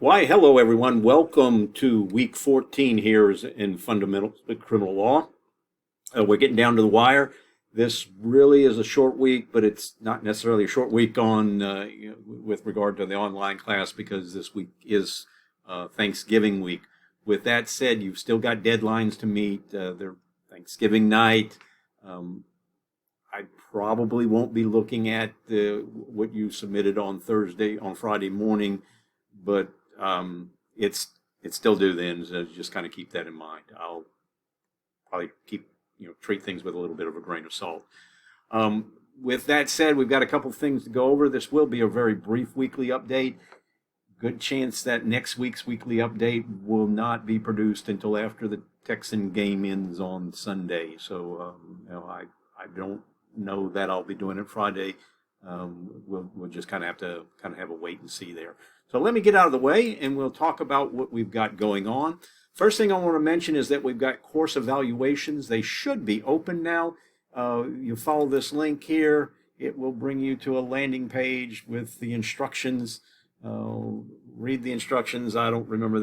Why, hello everyone. Welcome to week 14 here in fundamental criminal law. We're getting down to the wire. This really is a short week, but it's not necessarily a short week with regard to the online class because this week is Thanksgiving week. With that said, you've still got deadlines to meet. They're Thanksgiving night. I probably won't be looking at what you submitted on Friday morning, but it's still due then. So just kind of keep that in mind. I'll probably treat things with a little bit of a grain of salt. With that said, we've got a couple things to go over. This will be a very brief weekly update. Good chance that next week's weekly update will not be produced until after the Texan game ends on Sunday. So I don't know that I'll be doing it Friday. We'll just kind of have to have a wait and see there. So let me get out of the way and we'll talk about what we've got going on. First thing I want to mention is that we've got course evaluations. They should be open now. You follow this link here. It will bring you to a landing page with the instructions. Read the instructions. I don't remember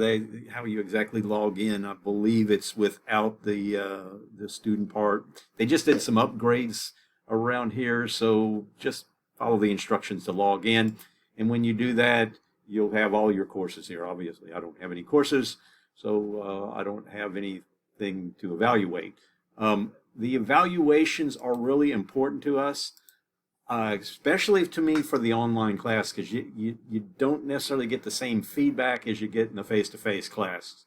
how you exactly log in. I believe it's without the student part. They just did some upgrades around here, so just follow the instructions to log in. And when you do that, you'll have all your courses here. Obviously, I don't have any courses, so I don't have anything to evaluate. The evaluations are really important to us, especially to me for the online class, because you don't necessarily get the same feedback as you get in a face-to-face class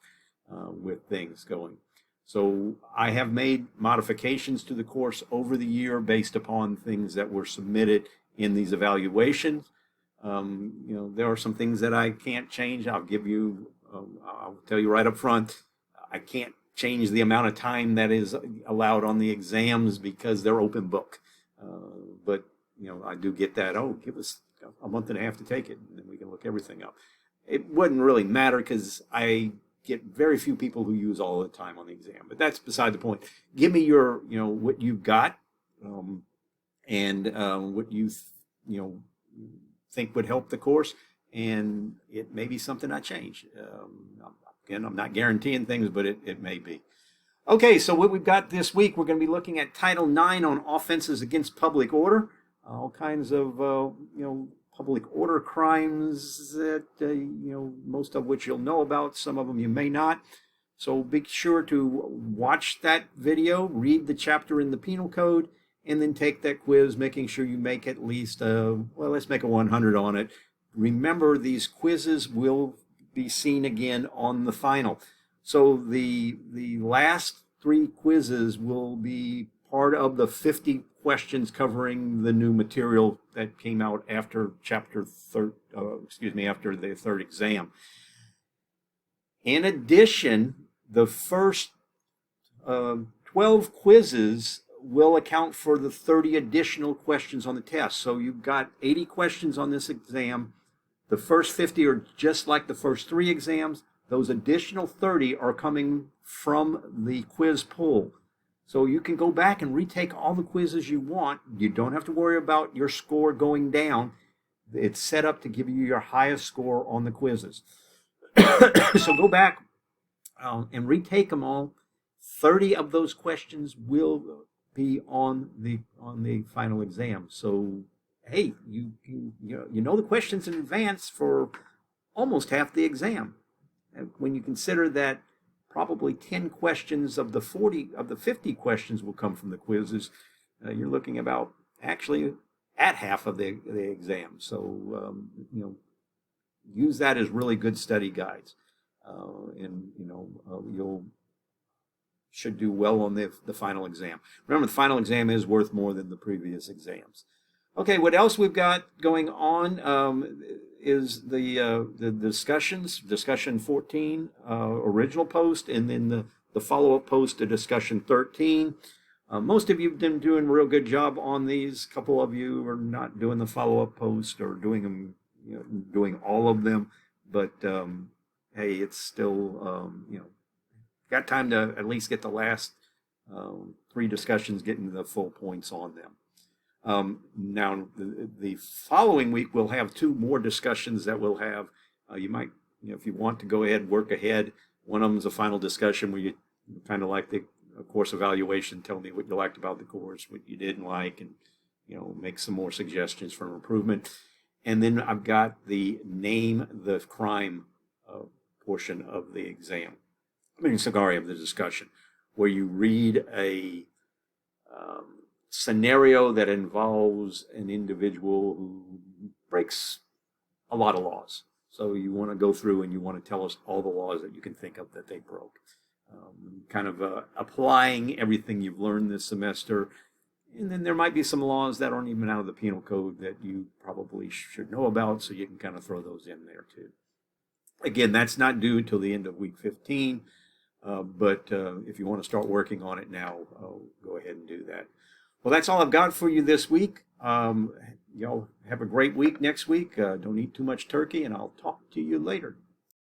with things going. So I have made modifications to the course over the year based upon things that were submitted in these evaluations. There are some things that I can't change. I'll tell you right up front, I can't change the amount of time that is allowed on the exams because they're open book. But I do get that, give us a month and a half to take it, and then we can look everything up. It wouldn't really matter because I get very few people who use all the time on the exam, but that's beside the point. Give me your, what you've got, and what you think would help the course, and it may be something I change. Again, I'm not guaranteeing things, but it may be. Okay, so what we've got this week, we're going to be looking at Title IX on offenses against public order, all kinds of public order crimes that most of which you'll know about, some of them you may not. So be sure to watch that video, read the chapter in the penal code, and then take that quiz, making sure you make at least, let's make a 100 on it. Remember, these quizzes will be seen again on the final. So the last 3 quizzes will be part of the 50 questions covering the new material that came out after after the third exam. In addition, the first 12 quizzes will account for the 30 additional questions on the test. So you've got 80 questions on this exam. The first 50 are just like the first 3 exams. Those additional 30 are coming from the quiz pool. So you can go back and retake all the quizzes you want. You don't have to worry about your score going down. It's set up to give you your highest score on the quizzes. So go back and retake them all. 30 of those questions will be on the final exam. So hey, you know the questions in advance for almost half the exam. And when you consider that probably 10 questions of the 50 questions will come from the quizzes, you're looking about actually at half of the exam. So use that as really good study guides, and you'll should do well on the final exam. Remember, the final exam is worth more than the previous exams. Okay, what else we've got going on is the discussions, discussion 14, original post, and then the follow-up post to discussion 13. Most of you have been doing a real good job on these. A couple of you are not doing the follow-up post or doing them, doing all of them. But hey, it's still, got time to at least get the last 3 discussions, getting the full points on them. Now, the following week, we'll have 2 more discussions that we'll have. You might if you want to go ahead, work ahead. One of them is a final discussion where you kind of like the course evaluation, tell me what you liked about the course, what you didn't like, and make some more suggestions for improvement. And then I've got the name the crime portion of the exam. Sorry, of the discussion, where you read a scenario that involves an individual who breaks a lot of laws. So you want to go through and you want to tell us all the laws that you can think of that they broke. Kind of applying everything you've learned this semester. And then there might be some laws that aren't even out of the penal code that you probably should know about, so you can kind of throw those in there too. Again, that's not due till the end of week 15, but if you want to start working on it now, go ahead and do that. Well, that's all I've got for you this week. Y'all have a great week next week. Don't eat too much turkey, and I'll talk to you later.